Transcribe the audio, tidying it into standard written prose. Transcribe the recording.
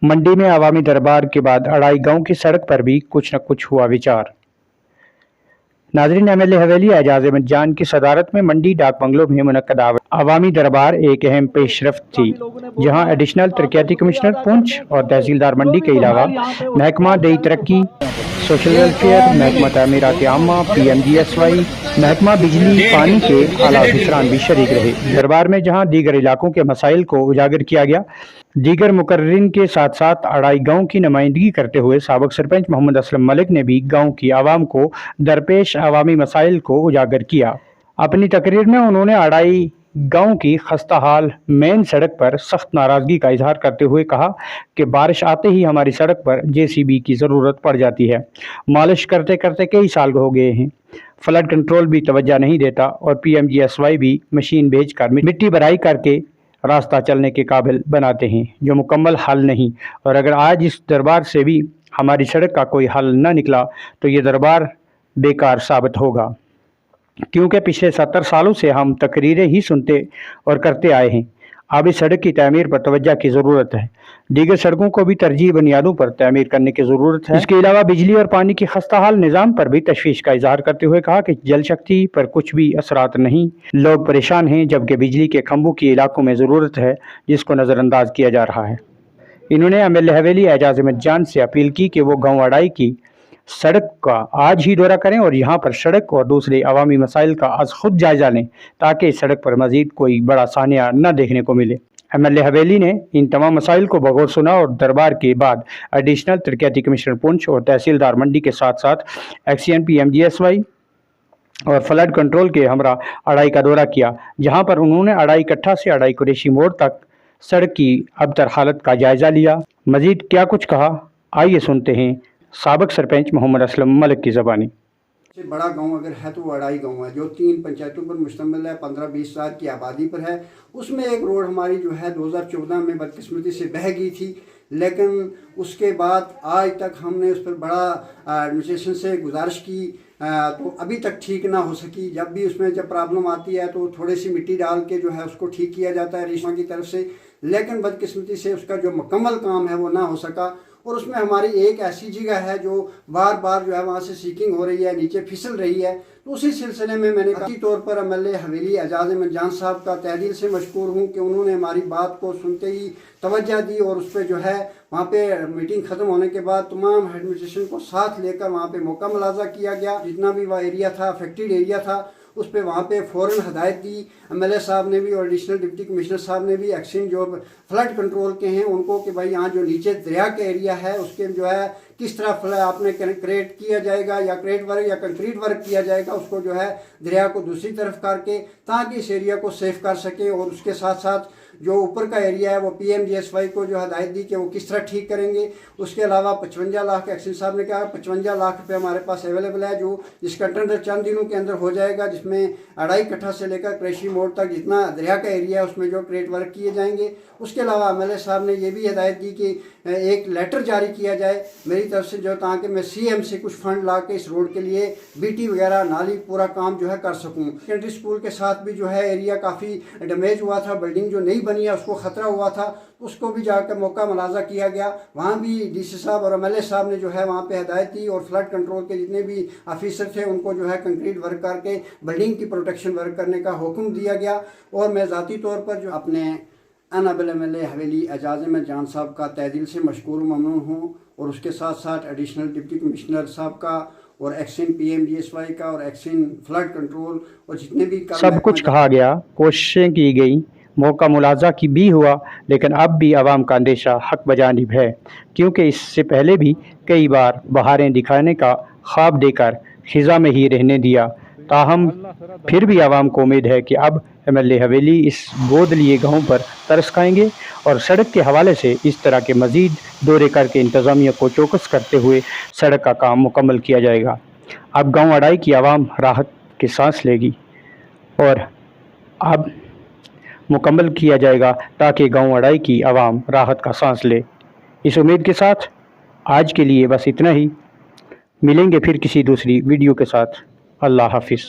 मंडी में आवामी दरबार के बाद अड़ाई गांव की सड़क पर भी कुछ न कुछ हुआ विचार। नाजरीन, एमएलए हवेली एजाज अहमद जान की सदारत में मंडी डाक बंगलों में मुनक्कद आवामी दरबार एक अहम पेशरफ्त थी, जहां एडिशनल तरक्याती कमिश्नर पुंछ और तहसीलदार मंडी के अलावा महकमा देई तरक्की, सोशल वेलफेयर, महकमा तामीरात आमा, PMGSY, महकमा बिजली पानी के आला अफसरान भी शरीक रहे। दरबार में जहां दीगर इलाकों के मसाइल को उजागर किया गया, दीगर मुकर्रिरीन के साथ साथ अड़ाई गांव की नुमाइंदगी करते हुए साबिक सरपंच मोहम्मद असलम मलिक ने भी गांव की आवाम को दरपेश अवामी मसाइल को उजागर किया। अपनी तकरीर में उन्होंने अड़ाई गांव की खस्ता हाल मेन सड़क पर सख्त नाराजगी का इजहार करते हुए कहा कि बारिश आते ही हमारी सड़क पर JCB की ज़रूरत पड़ जाती है। मालिश करते करते कई साल हो गए हैं, फ्लड कंट्रोल भी तवज्जो नहीं देता और PMGSY भी मशीन भेजकर मिट्टी भराई करके रास्ता चलने के काबिल बनाते हैं, जो मुकम्मल हल नहीं। और अगर आज इस दरबार से भी हमारी सड़क का कोई हल न निकला तो ये दरबार बेकार साबित होगा, क्योंकि पिछले 70 सालों से हम तकरीरें ही सुनते और करते आए हैं। अब इस सड़क की तमीर पर तवज्जो की ज़रूरत है। दीगर सड़कों को भी तरजीह बुनियादों पर तमीर करने की ज़रूरत है। इसके अलावा बिजली और पानी की खस्ता हाल निज़ाम पर भी तशवीश का इजहार करते हुए कहा कि जल शक्ति पर कुछ भी असरात नहीं, लोग परेशान हैं, जबकि बिजली के खंभों की इलाकों में ज़रूरत है, जिसको नज़रअंदाज किया जा रहा है। इन्होंने एमएलए हवेली एजाज अहमद जान से अपील की कि वो गाँव अड़ाई की सड़क का आज ही दौरा करें और यहाँ पर सड़क और दूसरे अवामी मसाइल का आज खुद जायजा लें, ताकि इस सड़क पर मजीद कोई बड़ा सानिया न देखने को मिले। एमएलए हवेली ने इन तमाम मसाइल को बगौर सुना और दरबार के बाद एडिशनल तरक्याती कमिश्नर पुंछ और तहसीलदार मंडी के साथ साथ एक्शन PMGSY और फ्लड कंट्रोल के हमरा अड़ाई का दौरा किया, जहाँ पर उन्होंने अड़ाई कट्ठा से अड़ाई कुरैशी मोड़ तक सड़क की अबतर हालत का जायजा लिया। मजीद क्या कुछ कहा, आइए सुनते हैं साबिक सरपंच मोहम्मद असलम मलिक की ज़बानी। सबसे बड़ा गांव अगर है तो वो अड़ाई गांव है, जो 3 पंचायतों पर मुश्तमिल है, 15-20 हज़ार की आबादी पर है। उसमें एक रोड हमारी जो है 2014 में बदकिस्मती से बह गई थी, लेकिन उसके बाद आज तक हमने उस पर बड़ा एडमिनिस्ट्रेशन से गुजारिश की, तो अभी तक ठीक ना हो सकी। जब भी उसमें जब प्रॉब्लम आती है तो थोड़ी सी मिट्टी डाल के जो है उसको ठीक किया जाता है रिश्मा की तरफ से, लेकिन बदकिस्मती से उसका जो मुकम्मल काम है वो ना हो सका। और उसमें हमारी एक ऐसी जगह है जो बार बार जो है वहाँ से सीकिंग हो रही है, नीचे फिसल रही है। तो उसी सिलसिले में मैंने कई तौर पर एमएलए हवेली एजाज अहमद जान साहब का तहे दिल से मशकूर हूँ कि उन्होंने हमारी बात को सुनते ही तवज्जो दी और उस पर जो है वहाँ पे मीटिंग ख़त्म होने के बाद तमाम एडमिनिस्ट्रेशन को साथ लेकर वहाँ पे मौका मुलाजा किया गया। जितना भी वह एरिया था, अफेक्टेड एरिया था, उस पर वहाँ पे फ़ौरन हदायत दी एमएलए साहब ने भी और एडिशनल डिप्टी कमिश्नर साहब ने भी, एक्शन जो फ्लड कंट्रोल के हैं उनको, कि भाई यहाँ जो नीचे दरिया का एरिया है उसके जो है किस तरह फ्लड आपने क्रिएट किया जाएगा या क्रेट वर्क या कंक्रीट वर्क किया जाएगा, उसको जो है दरिया को दूसरी तरफ करके, ताकि इस एरिया को सेफ कर सकें। और उसके साथ साथ जो ऊपर का एरिया है वो PMGSY को जो हदायत दी कि वो किस तरह ठीक करेंगे। उसके अलावा 55 लाख एक्शन साहब ने कहा 55 लाख रुपये हमारे पास अवेलेबल है, जो जिसका टेंडर चंद दिनों के अंदर हो जाएगा, जिसमें अड़ाई कट्ठा से लेकर कुरैशी मोड़ तक जितना दरिया का एरिया है उसमें जो क्रेट वर्क किए जाएंगे। उसके अलावा एमएलए साहब ने ये भी हदायत दी कि एक लेटर जारी किया जाए मेरी तरफ से, जो ताकि मैं CM से कुछ फंड ला के इस रोड के लिए BT वगैरह नाली पूरा काम जो है कर सकूँ। सेकेंडरी स्कूल के साथ भी जो है एरिया काफ़ी डैमेज हुआ था, बिल्डिंग जो नई बनी है उसको ख़तरा हुआ था, उसको भी जाकर मौका मुलाजा किया गया। वहाँ भी DC साहब और एमएलए साहब ने जो है वहाँ पे हदायत दी और फ्लड कंट्रोल के जितने भी ऑफिसर थे उनको जो है कंक्रीट वर्क करके बिल्डिंग की प्रोटेक्शन वर्क करने का हुक्म दिया गया। और मैं ज़ाती तौर पर जो अपने अनाबिल एमएलए हवेली एजाज अहमद जान साहब का तहे दिल से मशकूर ममनून हूँ, और उसके साथ साथ एडिशनल डिप्टी कमिश्नर साहब का और एक्शन PMGSY का और एक्शन फ्लड कंट्रोल और जितने भी सब कुछ कहा गया, कोशिशें की गई, मौका मुलाजा की भी हुआ, लेकिन अब भी आवाम का अंदेशा हक बजानिब है, क्योंकि इससे पहले भी कई बार बहारें दिखाने का ख्वाब देकर खिज़ा में ही रहने दिया। ताहम फिर भी आवाम को उम्मीद है कि अब एमएलए हवेली इस गोद लिए गाँव पर तरस खाएंगे और सड़क के हवाले से इस तरह के मज़ीद दौरे करके इंतज़ामिया को चौकस करते हुए सड़क का काम मुकम्मल किया जाएगा। अब गाँव अड़ाई की आवाम राहत की सांस लेगी और अब मुकम्मल किया जाएगा ताकि गाँव अड़ाई की आवाम राहत का सांस ले। इस उम्मीद के साथ आज के लिए बस इतना ही। मिलेंगे फिर किसी दूसरी वीडियो के साथ। अल्लाह हाफिज़।